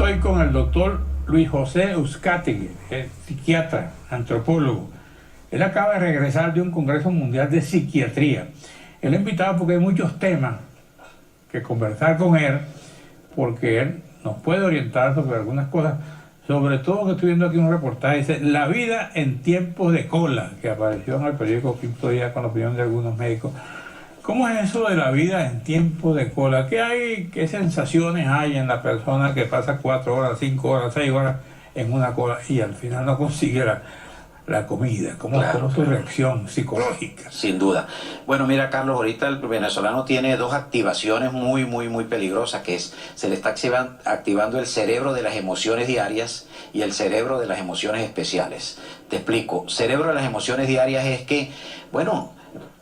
estoy con el doctor Luis José Uzcategui, psiquiatra, antropólogo. Él acaba de regresar de un Congreso Mundial de Psiquiatría. Él ha invitado porque hay muchos temas que conversar con él, porque él nos puede orientar sobre algunas cosas, sobre todo que estoy viendo aquí un reportaje, dice La vida en tiempos de cola, que apareció en el periódico Quinto Día con la opinión de algunos médicos. ¿Cómo es eso de la vida en tiempos de cola? ¿Qué hay, qué sensaciones hay en la persona que pasa 4 horas, 5 horas, 6 horas en una cola y al final no consigue la comida? ¿Cómo es su reacción psicológica? Sin duda. Bueno, mira, Carlos, ahorita el venezolano tiene dos activaciones muy peligrosas, que es, se le está activando el cerebro de las emociones diarias y el cerebro de las emociones especiales. Te explico. Cerebro de las emociones diarias es que, bueno,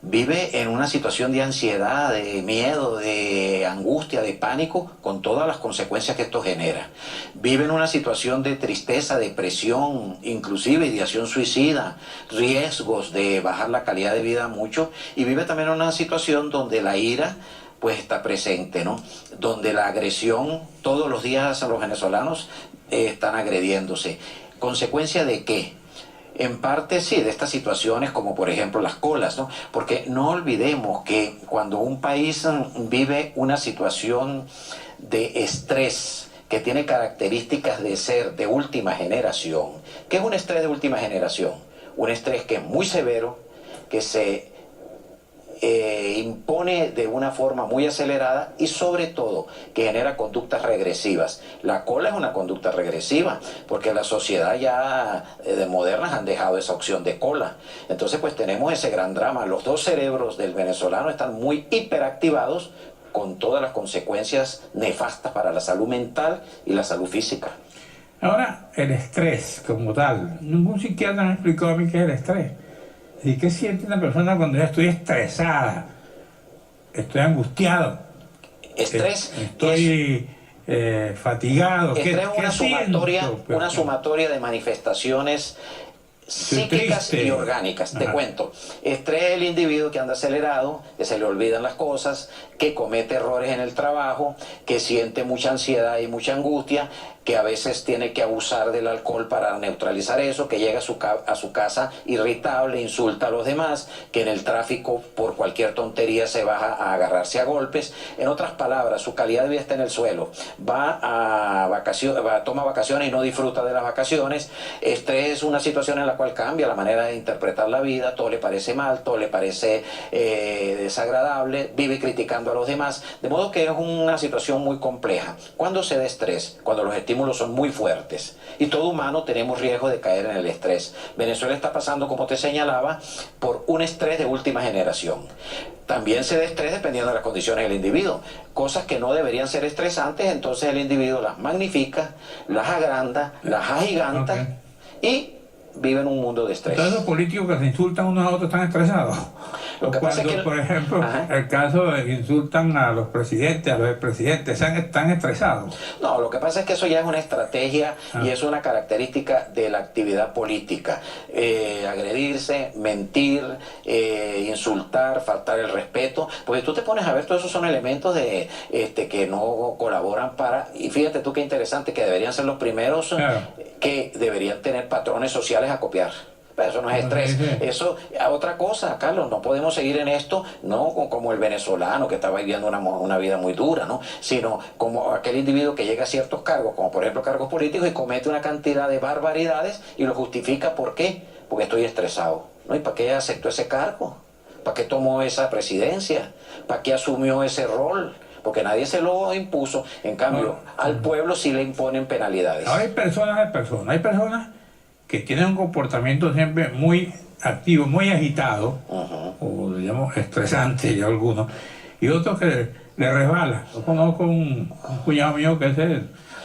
vive en una situación de ansiedad, de miedo, de angustia, de pánico, con todas las consecuencias que esto genera. Vive en una situación de tristeza, depresión, inclusive ideación suicida, riesgos de bajar la calidad de vida mucho, y vive también en una situación donde la ira pues está presente, ¿no? Donde la agresión, todos los días a los venezolanos están agrediéndose. ¿Consecuencia de qué? En parte sí, de estas situaciones como por ejemplo las colas, ¿no? Porque no olvidemos que cuando un país vive una situación de estrés que tiene características de ser de última generación, ¿qué es un estrés de última generación? Un estrés que es muy severo, que se impone de una forma muy acelerada y sobre todo que genera conductas regresivas. La cola es una conducta regresiva porque la sociedad ya de modernas han dejado esa opción de cola. Entonces pues tenemos ese gran drama. Los dos cerebros del venezolano están muy hiperactivados con todas las consecuencias nefastas para la salud mental y la salud física. Ahora, el estrés como tal. Ningún psiquiatra me ha explicado a mí qué es el estrés. ¿Y qué siente una persona cuando ya estoy estresada? Estoy angustiado. Estrés. Estoy fatigado. Estrés es una Siento? sumatoria de manifestaciones psíquicas y orgánicas. Te cuento. Estrés es el individuo que anda acelerado, que se le olvidan las cosas, que comete errores en el trabajo, que siente mucha ansiedad y mucha angustia, que a veces tiene que abusar del alcohol para neutralizar eso, que llega a su casa irritable, insulta a los demás, que en el tráfico por cualquier tontería se baja a agarrarse a golpes. En otras palabras, su calidad de vida está en el suelo. Va a vacaciones, toma vacaciones y no disfruta de las vacaciones. Estrés es una situación en la cual cambia la manera de interpretar la vida, todo le parece mal, todo le parece desagradable, vive criticando a los demás, de modo que es una situación muy compleja. ¿Cuándo se da estrés? Cuando los estímulos son muy fuertes, y todo humano tenemos riesgo de caer en el estrés. Venezuela está pasando, como te señalaba, por un estrés de última generación. También se da estrés dependiendo de las condiciones del individuo. Cosas que no deberían ser estresantes, entonces el individuo las magnifica, las agranda, las agiganta y vive en un mundo de estrés. Todos los políticos que se insultan unos a otros están estresados. Lo que pasa es que, por ejemplo, el caso de que insultan a los presidentes, a los expresidentes, están estresados. No, lo que pasa es que eso ya es una estrategia y es una característica de la actividad política. Agredirse, mentir, insultar, faltar el respeto, porque tú te pones a ver, todos esos son elementos de que no colaboran para, y fíjate tú qué interesante, que deberían ser los primeros que deberían tener patrones sociales a copiar. Pero eso no es estrés. Eso es otra cosa, Carlos. No podemos seguir en esto, no como el venezolano que está viviendo una vida muy dura, ¿no? Sino como aquel individuo que llega a ciertos cargos, como por ejemplo cargos políticos, y comete una cantidad de barbaridades y lo justifica. ¿Por qué? Porque estoy estresado. ¿No? ¿Y para qué aceptó ese cargo? ¿Para qué tomó esa presidencia? ¿Para qué asumió ese rol? Porque nadie se lo impuso. En cambio, al pueblo sí le imponen penalidades. Ahora hay personas. Hay personas que tienen un comportamiento siempre muy activo, muy agitado, o digamos estresante ya algunos, y otros que le resbala. Yo conozco un cuñado mío que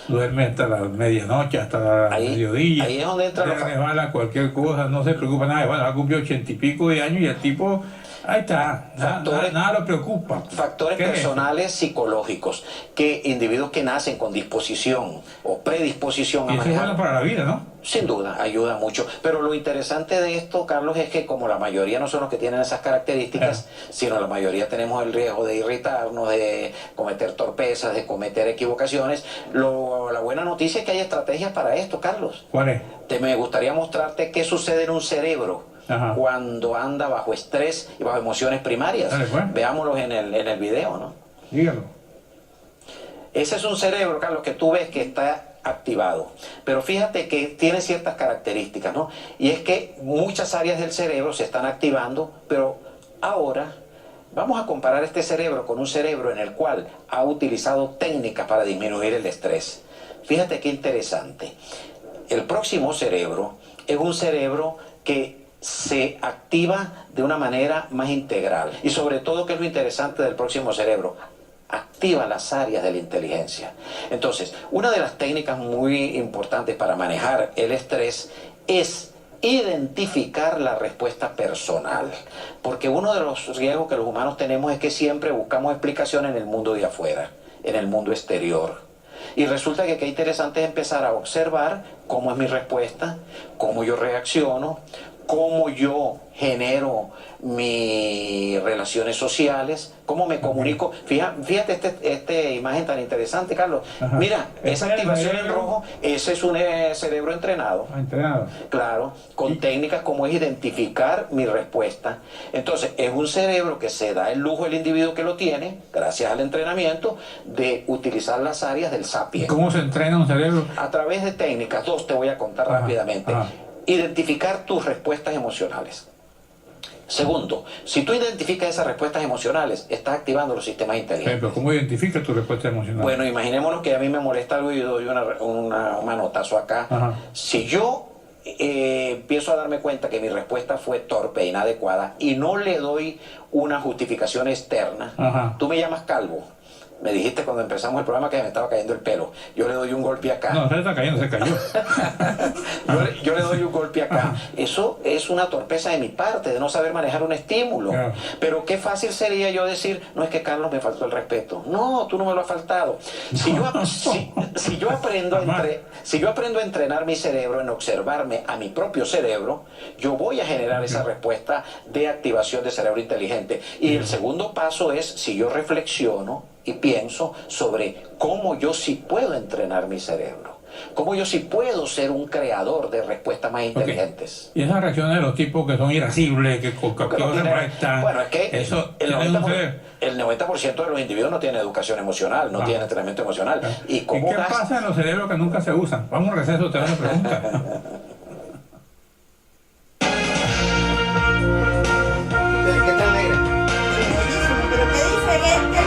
duerme hasta la medianoche, hasta la mediodía, ahí es donde entra le resbala cualquier cosa, no se preocupa nada. Bueno, ha cumplido 80 y pico de años y el tipo Ahí está, nada lo preocupa. Factores personales psicológicos, que individuos que nacen con disposición o predisposición a manejar. Y eso es bueno para la vida, ¿no? Sin duda, ayuda mucho. Pero lo interesante de esto, Carlos, es que como la mayoría no son los que tienen esas características, sino la mayoría tenemos el riesgo de irritarnos, de cometer torpezas, de cometer equivocaciones. La buena noticia es que hay estrategias para esto, Carlos. ¿Cuál es? Me gustaría mostrarte qué sucede en un cerebro cuando anda bajo estrés y bajo emociones primarias. Dale, pues. Veámoslos en el video, ¿no? Dígalo. Ese es un cerebro, Carlos, que tú ves que está activado, pero fíjate que tiene ciertas características, ¿no? Y es que muchas áreas del cerebro se están activando, pero ahora vamos a comparar este cerebro con un cerebro en el cual ha utilizado técnicas para disminuir el estrés. Fíjate qué interesante. El próximo cerebro es un cerebro que se activa de una manera más integral. Y sobre todo, ¿qué es lo interesante del próximo cerebro? Activa las áreas de la inteligencia. Entonces, una de las técnicas muy importantes para manejar el estrés es identificar la respuesta personal. Porque uno de los riesgos que los humanos tenemos es que siempre buscamos explicación en el mundo de afuera, en el mundo exterior. Y resulta que qué interesante es empezar a observar cómo es mi respuesta, cómo yo reacciono, cómo yo genero mis relaciones sociales, cómo me comunico. Fíjate esta imagen tan interesante, Carlos. Mira, esa activación en rojo, ese es un cerebro entrenado. Entrenado. Claro, con técnicas como es identificar mi respuesta. Entonces, es un cerebro que se da el lujo el individuo que lo tiene, gracias al entrenamiento, de utilizar las áreas del sapiens. ¿Cómo se entrena un cerebro? A través de técnicas, dos te voy a contar rápidamente. Identificar tus respuestas emocionales. Segundo, si tú identificas esas respuestas emocionales, estás activando los sistemas inteligentes. Pero ¿cómo identificas tu respuesta emocional? Bueno, imaginémonos que a mí me molesta algo y doy un manotazo acá. Si yo empiezo a darme cuenta que mi respuesta fue torpe e inadecuada y no le doy una justificación externa, tú me llamas calvo. Me dijiste cuando empezamos el programa que me estaba cayendo el pelo. Yo le doy un golpe acá. No, se está cayendo, se cayó. yo le doy un golpe acá. Eso es una torpeza de mi parte, de no saber manejar un estímulo. Pero qué fácil sería yo decir, no es que Carlos me faltó el respeto. No, tú no me lo has faltado. Si yo aprendo a entrenar mi cerebro, en observarme a mi propio cerebro, yo voy a generar esa respuesta de activación de cerebro inteligente. Y el segundo paso es, si yo reflexiono y pienso sobre cómo yo sí puedo entrenar mi cerebro, cómo yo sí puedo ser un creador de respuestas más inteligentes. Y esas reacciones de los tipos que son irascibles, que se molestan. Bueno, es que el 90% de los individuos no tiene educación emocional, no tiene entrenamiento emocional. ¿Y qué pasa en los cerebros que nunca se usan? Vamos a un receso, te hago una pregunta. ¿Qué tal, negra? Pero qué diferente